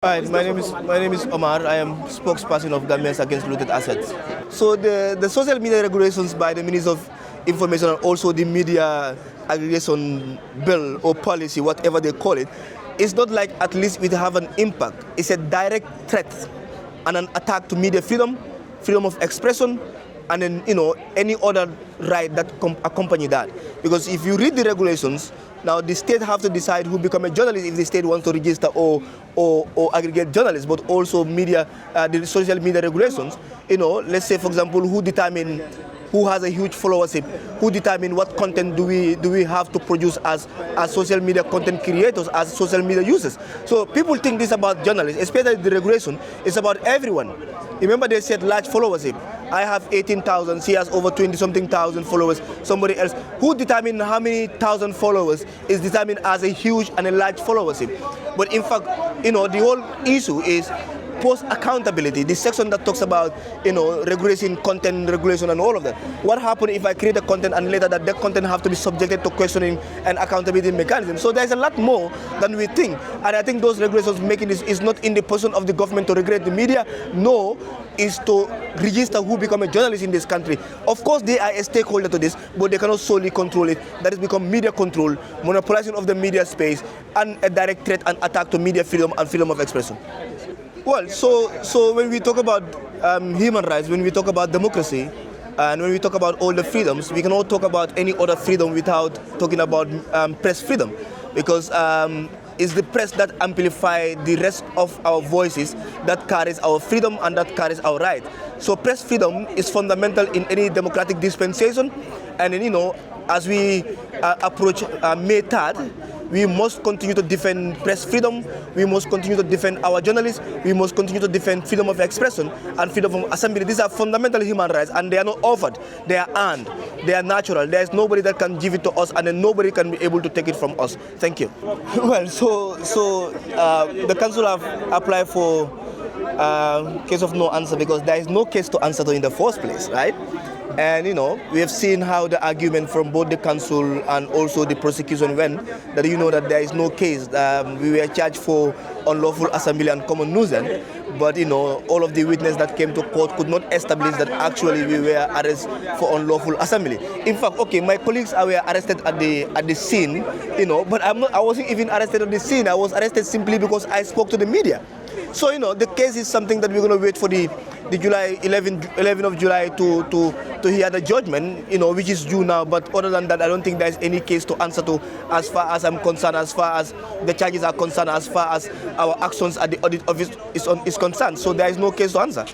Hi, my name is Omar. I am spokesperson of Gambians Against Looted Assets. So the social media regulations by the Minister of Information and also the media aggregation bill or policy, whatever they call it, it's not like at least it have an impact. It's a direct threat and an attack to media freedom, freedom of expression, and then any other right that accompany that. Because if you read the regulations, now the state have to decide who become a journalist if the state wants to register or aggregate journalists, but also media, the social media regulations. Let's say for example, who determine who has a huge followership, who determine what content do we have to produce as social media content creators, as social media users. So people think this about journalists, especially the regulation. It's about everyone. Remember they said large followership. I have 18,000, she has over 20-something thousand followers, somebody else. Who determine how many thousand followers is determined as a huge and a large followership. But in fact, the whole issue is post accountability, the section that talks about regulation, content regulation and all of that. What happens if I create a content and later that content have to be subjected to questioning and accountability mechanism? So there's a lot more than we think, and I think those regulations making this is not in the position of the government to regulate the media, no, is to register who become a journalist in this country. Of course they are a stakeholder to this, but they cannot solely control it. That has become media control, monopolizing of the media space, and a direct threat and attack to media freedom and freedom of expression. Well, so when we talk about human rights, when we talk about democracy, and when we talk about all the freedoms, we cannot talk about any other freedom without talking about press freedom, because it's the press that amplify the rest of our voices that carries our freedom and that carries our right. So press freedom is fundamental in any democratic dispensation, and as we approach May 3rd, we must continue to defend press freedom, we must continue to defend our journalists, we must continue to defend freedom of expression and freedom of assembly. These are fundamental human rights, and they are not offered, they are earned, they are natural. There is nobody that can give it to us, and then nobody can be able to take it from us. Thank you. Well, so the council have applied for case of no answer because there is no case to answer to in the first place, right? And we have seen how the argument from both the council and also the prosecution went, that that there is no case. We were charged for unlawful assembly and common nuisance, but all of the witnesses that came to court could not establish that actually we were arrested for unlawful assembly. In fact, okay, my colleagues were arrested at the scene, but I wasn't even arrested at the scene. I was arrested simply because I spoke to the media. So the case is something that we're going to wait for the July 11th of July to hear the judgment, which is due now. But other than that, I don't think there's any case to answer to, as far as I'm concerned, as far as the charges are concerned, as far as our actions at the audit office is concerned. So there is no case to answer.